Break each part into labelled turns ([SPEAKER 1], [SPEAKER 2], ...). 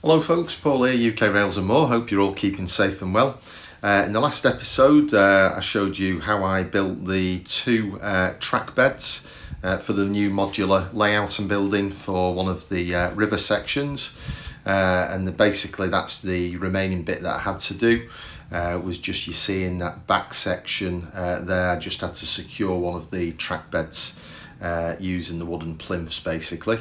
[SPEAKER 1] Hello folks, Paul here, UK Rails and More. Hope you're all keeping safe and well. In the last episode I showed you how I built the two track beds for the new modular layout I'm building for one of the river sections, and basically that's the remaining bit that I had to do. Was just, you see in that back section there, I just had to secure one of the track beds using the wooden plinths basically.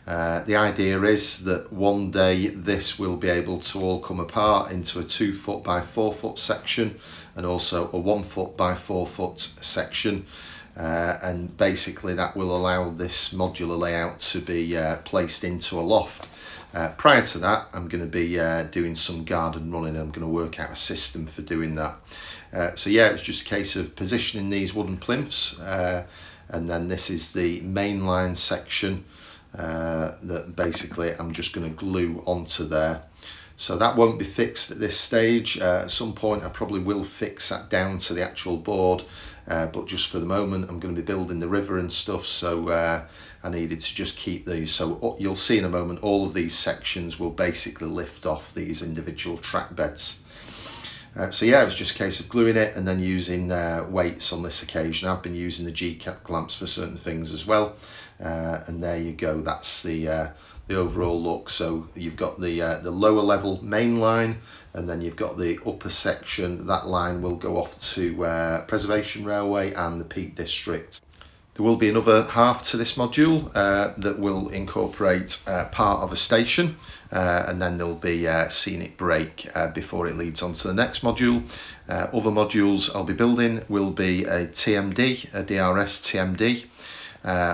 [SPEAKER 1] The idea is that one day this will be able to all come apart into a 2 foot by 4 foot section and also a 1 foot by 4 foot section, and basically that will allow this modular layout to be placed into a loft. Prior to that, I'm going to be doing some garden running. I'm going to work out a system for doing that. So yeah, it's just a case of positioning these wooden plinths, and then this is the mainline section that basically I'm just going to glue onto there. So that won't be fixed at this stage. At some point I probably will fix that down to the actual board, but just for the moment I'm going to be building the river and stuff, so I needed to just keep these. So you'll see in a moment all of these sections will basically lift off these individual track beds. So yeah, it was just a case of gluing it and then using weights on this occasion. I've been using the G-cap clamps for certain things as well, and there you go. That's the overall look. So you've got the lower level main line, and then you've got the upper section. That line will go off to Preservation Railway and the Peak District. There will be another half to this module that will incorporate part of a station, and then there'll be a scenic break before it leads on to the next module. Other modules I'll be building will be a TMD, a DRS TMD,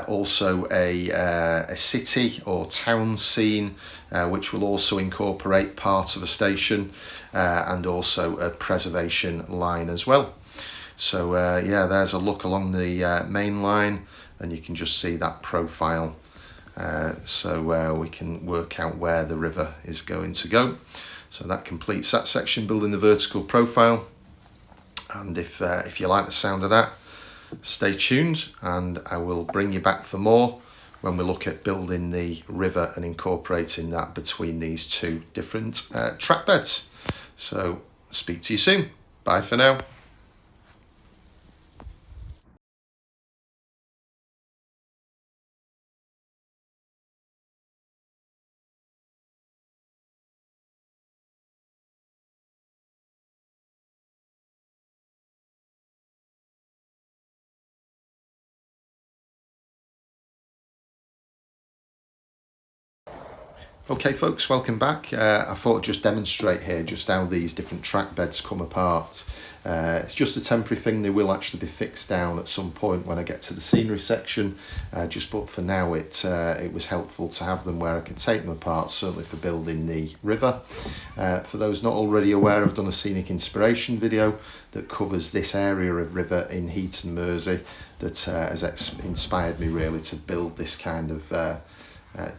[SPEAKER 1] also a city or town scene, which will also incorporate part of a station, and also a preservation line as well. So yeah, there's a look along the main line, and you can just see that profile, so we can work out where the river is going to go. So that completes that section, building the vertical profile. And if you like the sound of that, stay tuned and I will bring you back for more when we look at building the river and incorporating that between these two different track beds. So speak to you soon. Bye for now. Okay folks, welcome back. I thought I'd just demonstrate here just how these different track beds come apart. It's just a temporary thing. They will actually be fixed down at some point when I get to the scenery section, but for now it was helpful to have them where I could take them apart, certainly for building the river. For those not already aware, I've done a scenic inspiration video that covers this area of river in Heaton, Mersey, that has inspired me really to build this kind of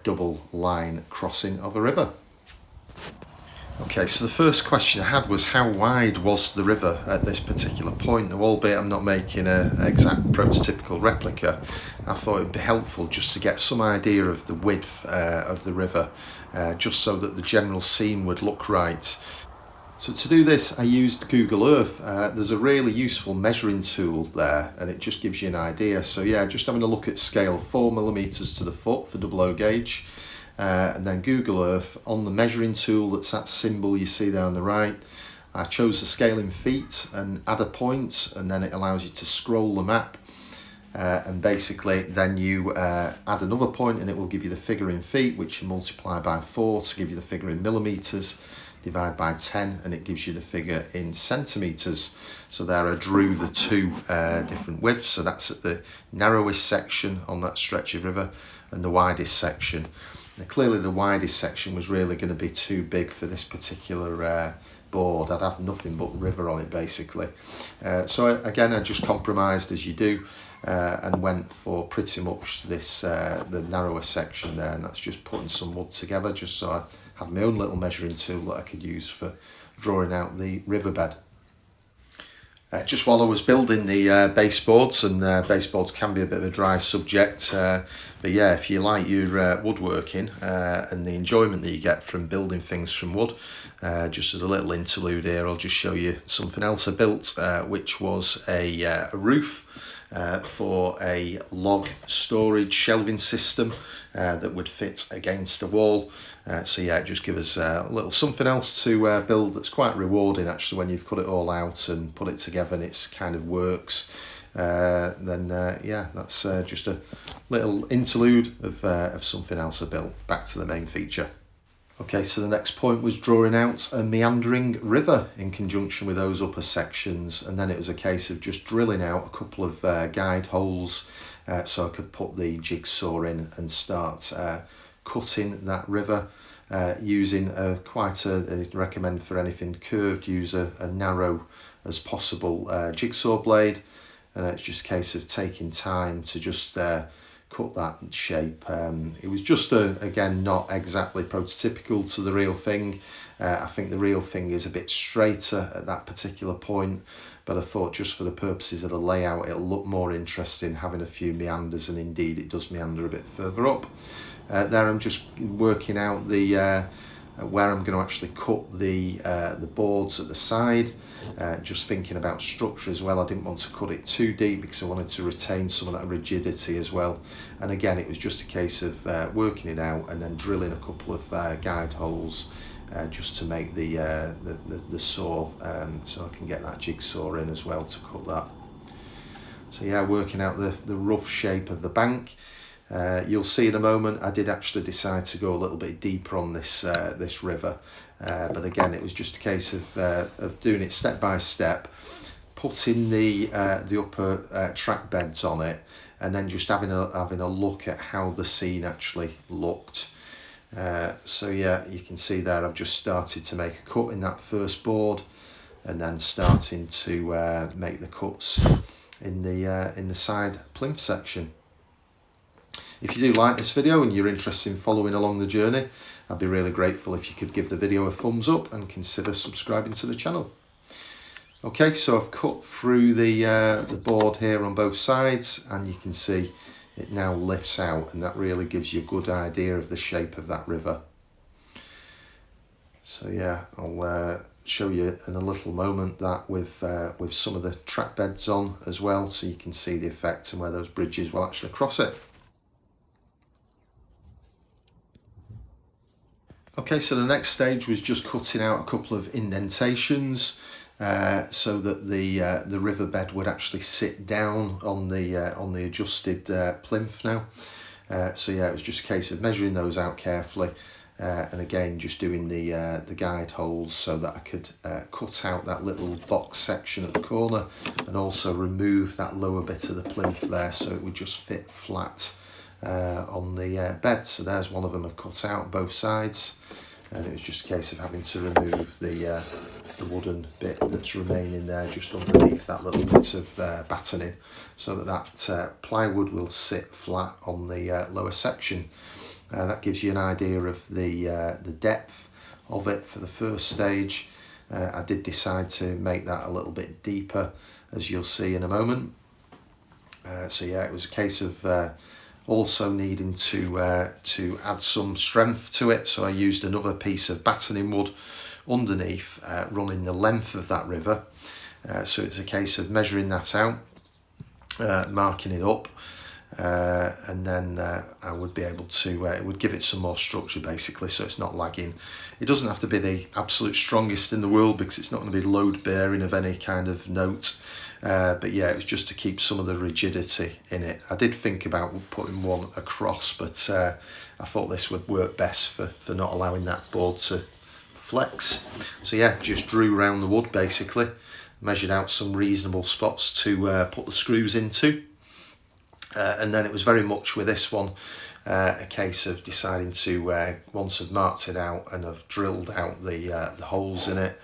[SPEAKER 1] double line crossing of a river. Okay, so the first question I had was how wide was the river at this particular point? Now, albeit I'm not making an exact prototypical replica, I thought it'd be helpful just to get some idea of the width of the river, just so that the general scene would look right. So to do this, I used Google Earth. There's a really useful measuring tool there, and it just gives you an idea. So yeah, just having a look at scale, 4mm to the foot for double O gauge, and then Google Earth on the measuring tool. That's that symbol you see there on the right. I chose the scale in feet and add a point, and then it allows you to scroll the map, and basically then you add another point, and it will give you the figure in feet, which you multiply by 4 to give you the figure in millimeters. Divide by 10 and it gives you the figure in centimeters. So there I drew the two different widths. So that's at the narrowest section on that stretch of river and the widest section. Now clearly the widest section was really going to be too big for this particular board. I'd have nothing but river on it basically. So again, I just compromised as you do, and went for pretty much this the narrower section there, and that's just putting some wood together just so I had my own little measuring tool that I could use for drawing out the riverbed. Just while I was building the baseboards, and baseboards can be a bit of a dry subject, but yeah, if you like your woodworking and the enjoyment that you get from building things from wood, just as a little interlude here, I'll just show you something else I built, which was a roof for a log storage shelving system that would fit against a wall. So yeah, it just gives us a little something else to build that's quite rewarding actually when you've cut it all out and put it together and it's kind of works. Then yeah, that's just a little interlude of something else I built. Back to the main feature. Okay, so the next point was drawing out a meandering river in conjunction with those upper sections, and then it was a case of just drilling out a couple of guide holes so I could put the jigsaw in and start cutting that river using quite a recommend for anything curved, use a narrow as possible jigsaw blade, and it's just a case of taking time to just cut that shape. It was just again not exactly prototypical to the real thing. I think the real thing is a bit straighter at that particular point, but I thought just for the purposes of the layout it'll look more interesting having a few meanders, and indeed it does meander a bit further up. There I'm just working out the where I'm going to actually cut the boards at the side, just thinking about structure as well. I didn't want to cut it too deep because I wanted to retain some of that rigidity as well, and again it was just a case of working it out and then drilling a couple of guide holes just to make the saw, so I can get that jigsaw in as well to cut that. So yeah, working out the rough shape of the bank. You'll see in a moment I did actually decide to go a little bit deeper on this this river, but again it was just a case of doing it step by step, putting the upper track beds on it, and then just having a look at how the scene actually looked. So yeah, you can see there I've just started to make a cut in that first board, and then starting to make the cuts in the side plinth section. If you do like this video and you're interested in following along the journey, I'd be really grateful if you could give the video a thumbs up and consider subscribing to the channel. Okay, so I've cut through the board here on both sides, and you can see it now lifts out, and that really gives you a good idea of the shape of that river. So yeah, I'll show you in a little moment that with some of the track beds on as well, so you can see the effect and where those bridges will actually cross it. Okay, so the next stage was just cutting out a couple of indentations so that the riverbed would actually sit down on the adjusted plinth now. So yeah, it was just a case of measuring those out carefully, and again just doing the guide holes so that I could cut out that little box section at the corner, and also remove that lower bit of the plinth there so it would just fit flat on the bed. So there's one of them I've cut out both sides, and it was just a case of having to remove the wooden bit that's remaining there just underneath that little bit of battening, so that plywood will sit flat on the lower section. That gives you an idea of the depth of it for the first stage. I did decide to make that a little bit deeper, as you'll see in a moment. So yeah, it was a case of also needing to add some strength to it, so I used another piece of battening wood underneath, running the length of that river. So it's a case of measuring that out, marking it up, and then I would be able to, it would give it some more structure basically, so it's not lagging. It doesn't have to be the absolute strongest in the world because it's not going to be load bearing of any kind of note. But yeah, it was just to keep some of the rigidity in it. I did think about putting one across, but I thought this would work best for not allowing that board to flex. So yeah, just drew around the wood basically, measured out some reasonable spots to put the screws into, and then it was very much with this one a case of deciding to, once I've marked it out and I've drilled out the holes in it,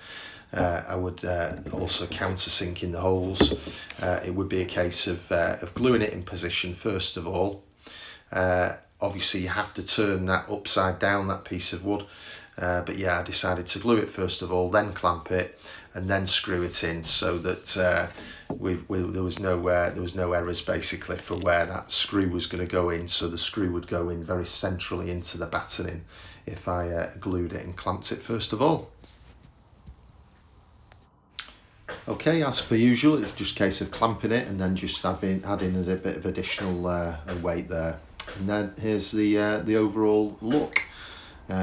[SPEAKER 1] I would also countersink in the holes. It would be a case of gluing it in position first of all. Obviously you have to turn that upside down, that piece of wood, but yeah, I decided to glue it first of all, then clamp it, and then screw it in, so that there was no errors basically for where that screw was going to go in. So the screw would go in very centrally into the battening if I glued it and clamped it first of all. Okay, as per usual, it's just a case of clamping it and then just adding a bit of additional weight there. And then here's the overall look.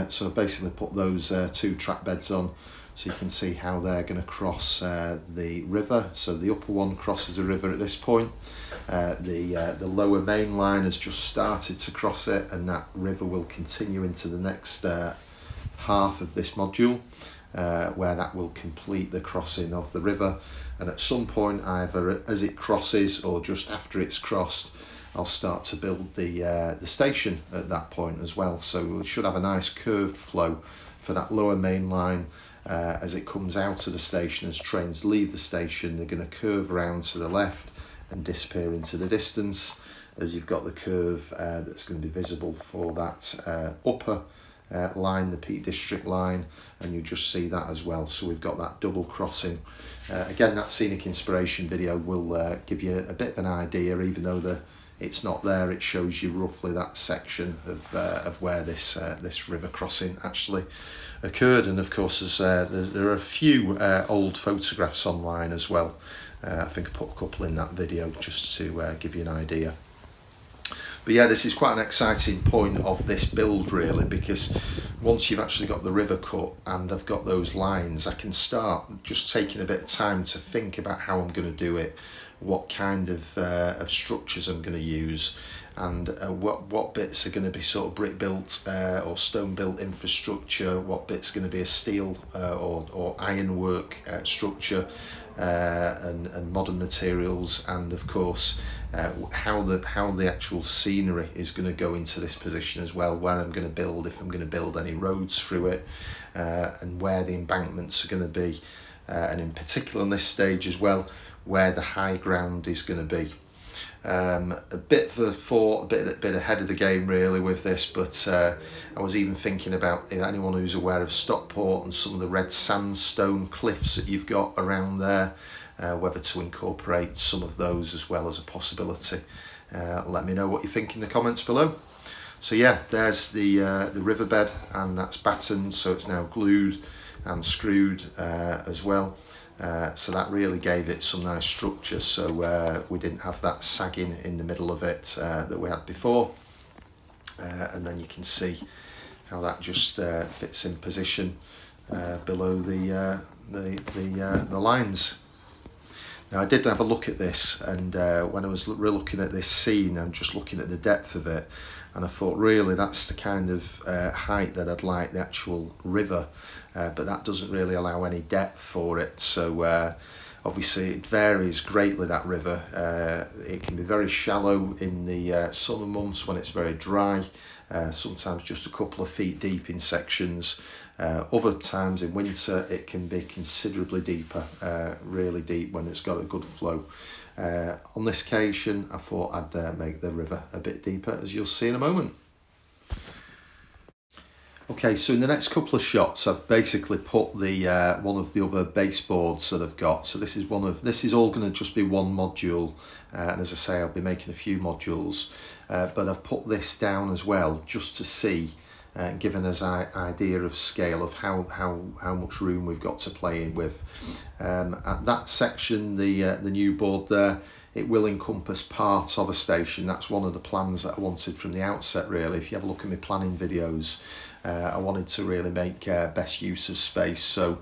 [SPEAKER 1] So I basically put those two track beds on, so you can see how they're going to cross the river. So the upper one crosses the river at this point. The lower main line has just started to cross it, and that river will continue into the next half of this module, where that will complete the crossing of the river. And at some point, either as it crosses or just after it's crossed, I'll start to build the station at that point as well. So we should have a nice curved flow for that lower main line as it comes out of the station. As trains leave the station, they're going to curve around to the left and disappear into the distance, as you've got the curve that's going to be visible for that upper line, the Peak District line, and you just see that as well. So we've got that double crossing. Again, that scenic inspiration video will give you a bit of an idea, even though it's not there. It shows you roughly that section of where this river crossing actually occurred. And of course, there are a few old photographs online as well. I think I put a couple in that video just to give you an idea. But yeah, this is quite an exciting point of this build really, because once you've actually got the river cut and I've got those lines, I can start just taking a bit of time to think about how I'm going to do it, what kind of structures I'm going to use, and what bits are going to be sort of brick built or stone built infrastructure, what bit's going to be a steel or ironwork structure, and modern materials, and of course how the actual scenery is going to go into this position as well, where I'm going to build, if I'm going to build any roads through it, and where the embankments are going to be, and in particular on this stage as well, where the high ground is going to be. A bit ahead of the game really with this, but I was even thinking about anyone who's aware of Stockport and some of the red sandstone cliffs that you've got around there, whether to incorporate some of those as well as a possibility. Let me know what you think in the comments below. So yeah, there's the riverbed, and that's battened, so it's now glued and screwed as well. So that really gave it some nice structure, so we didn't have that sagging in the middle of it that we had before. And then you can see how that just fits in position below the lines. Now I did have a look at this, and when I was looking at this scene, I'm just looking at the depth of it, and I thought really that's the kind of height that I'd like the actual river, but that doesn't really allow any depth for it. So obviously it varies greatly, that river. It can be very shallow in the summer months when it's very dry, sometimes just a couple of feet deep in sections. Other times in winter it can be considerably deeper, really deep when it's got a good flow. On this occasion I thought I'd make the river a bit deeper, as you'll see in a moment. Okay, so in the next couple of shots I've basically put the one of the other baseboards that I've got. So this is all going to just be one module, and as I say, I'll be making a few modules, but I've put this down as well just to see, given us an idea of scale of how much room we've got to play in with. At that section, the new board there, it will encompass part of a station. That's one of the plans that I wanted from the outset really. If you have a look at my planning videos, I wanted to really make best use of space, so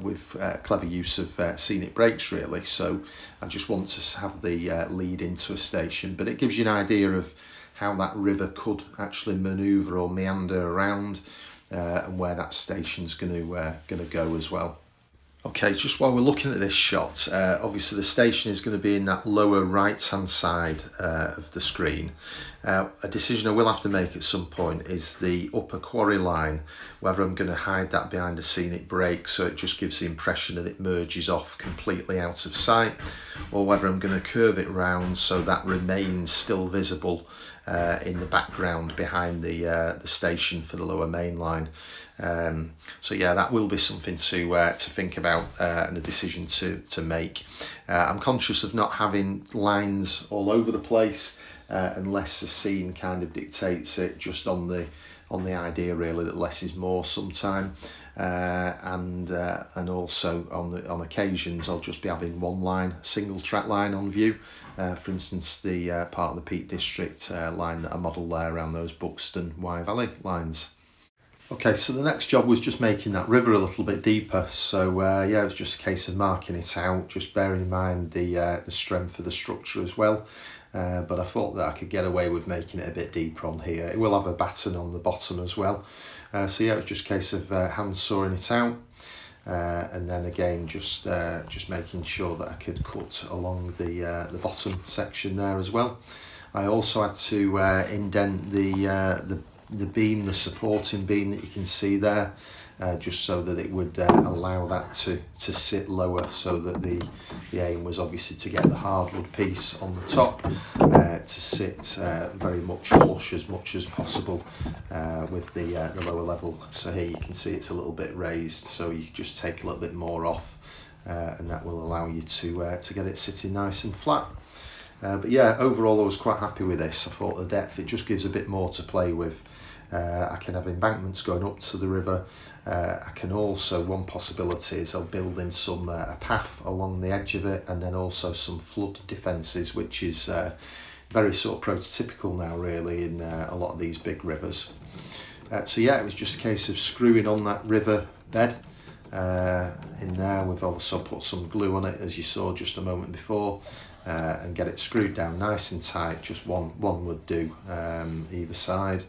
[SPEAKER 1] with clever use of scenic breaks really. So I just want to have the lead into a station, but it gives you an idea of how that river could actually manoeuvre or meander around, and where that station's going to go as well. Okay, just while we're looking at this shot, obviously the station is going to be in that lower right hand side of the screen. A decision I will have to make at some point is the upper quarry line, whether I'm going to hide that behind a scenic break so it just gives the impression that it merges off completely out of sight, or whether I'm going to curve it round so that remains still visible in the background behind the station for the lower main line. So yeah, that will be something to think about and a decision to make. I'm conscious of not having lines all over the place unless the scene kind of dictates it, just on the idea really that less is more sometime. And also on occasions I'll just be having one line, single track line on view. For instance, the part of the Peak District line that I modelled there around those Buxton Wye Valley lines. Okay, so the next job was just making that river a little bit deeper. So yeah, it was just a case of marking it out, just bearing in mind the strength of the structure as well. But I thought that I could get away with making it a bit deeper on here. It will have a batten on the bottom as well. So yeah, it was just a case of hand sawing it out, and then again just making sure that I could cut along the bottom section there as well. I also had to indent the beam, the supporting beam that you can see there, just so that it would allow that to sit lower, so that the aim was obviously to get the hardwood piece on the top to sit very much flush as much as possible with the lower level. So here you can see it's a little bit raised, so you just take a little bit more off, and that will allow you to get it sitting nice and flat. But yeah, overall I was quite happy with this. I thought the depth, it just gives a bit more to play with. I can have embankments going up to the river. I can also, one possibility is I'll build in some a path along the edge of it, and then also some flood defences, which is very sort of prototypical now really in a lot of these big rivers. So yeah, it was just a case of screwing on that river bed in there. We've also put some glue on it, as you saw just a moment before, and get it screwed down nice and tight. Just one would do either side.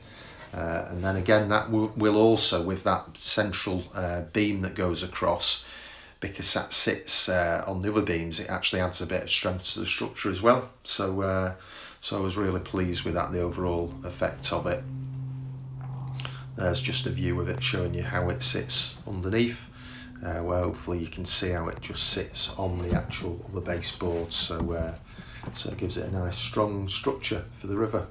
[SPEAKER 1] And then again, that will also, with that central beam that goes across, because that sits on the other beams, it actually adds a bit of strength to the structure as well. So I was really pleased with that, the overall effect of it. There's just a view of it showing you how it sits underneath, where hopefully you can see how it just sits on the actual other baseboard. So it gives it a nice strong structure for the river.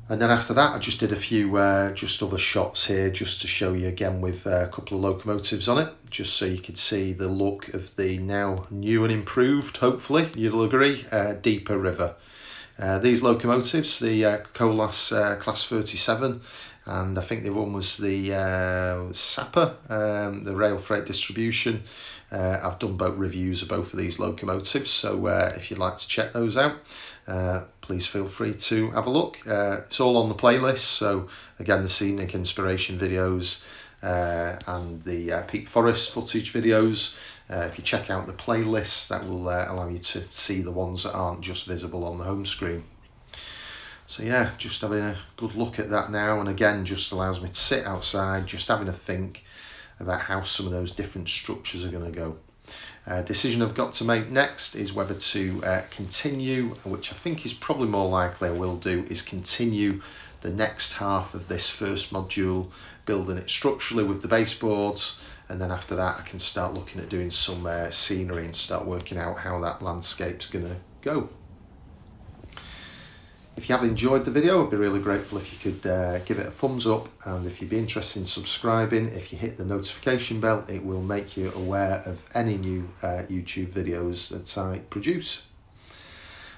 [SPEAKER 1] And then after that, I just did a few just other shots here, just to show you again with a couple of locomotives on it, just so you could see the look of the now new and improved, hopefully you'll agree, deeper river. These locomotives, the Colas Class 37, and I think the other one was the Sapper, the Railfreight Distribution. I've done both reviews of both of these locomotives, so if you'd like to check those out, please feel free to have a look. It's all on the playlist, so again, the scenic inspiration videos and the Peak Forest footage videos. If you check out the playlist, that will allow you to see the ones that aren't just visible on the home screen. So yeah, just having a good look at that now, and again, just allows me to sit outside, just having a think about how some of those different structures are going to go. Decision I've got to make next is whether to continue, which I think is probably more likely I will do, is continue the next half of this first module, building it structurally with the baseboards, and then after that I can start looking at doing some scenery and start working out how that landscape's going to go. If you have enjoyed the video, I'd be really grateful if you could give it a thumbs up, and if you'd be interested in subscribing, if you hit the notification bell, it will make you aware of any new YouTube videos that I produce.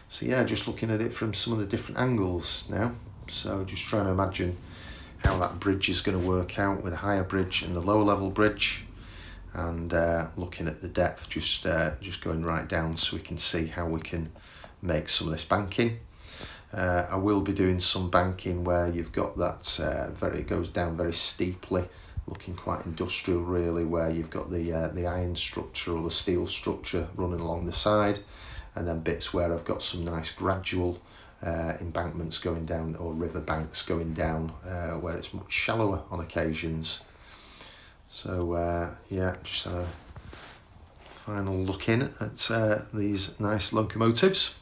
[SPEAKER 1] So yeah, just looking at it from some of the different angles now. So just trying to imagine how that bridge is going to work out with a higher bridge and the lower level bridge, and looking at the depth, just going right down so we can see how we can make some of this banking. I will be doing some banking where you've got that it goes down very steeply, looking quite industrial really, where you've got the iron structure or the steel structure running along the side, and then bits where I've got some nice gradual embankments going down, or river banks going down, where it's much shallower on occasions. So yeah, just have a final look in at these nice locomotives.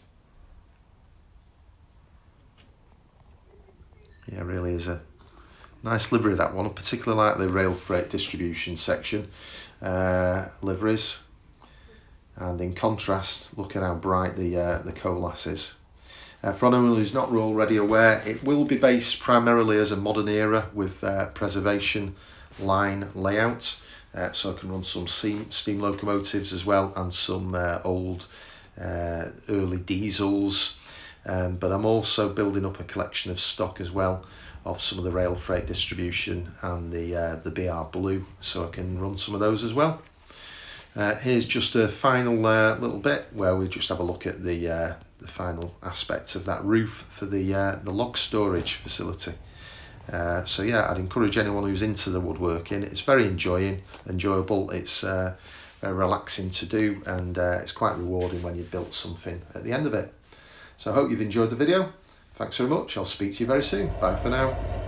[SPEAKER 1] Yeah, really is a nice livery, that one. I particularly like the Railfreight Distribution section liveries, and in contrast, look at how bright the Colas is. For anyone who's not already aware, it will be based primarily as a modern era with preservation line layout. So I can run some steam locomotives as well, and some old early diesels. But I'm also building up a collection of stock as well of some of the Railfreight Distribution and the BR Blue, so I can run some of those as well. Here's just a final little bit where we just have a look at the final aspects of that roof for the log storage facility. So yeah, I'd encourage anyone who's into the woodworking. It's very enjoyable. It's very relaxing to do, and it's quite rewarding when you've built something at the end of it. So I hope you've enjoyed the video. Thanks very much. I'll speak to you very soon. Bye for now.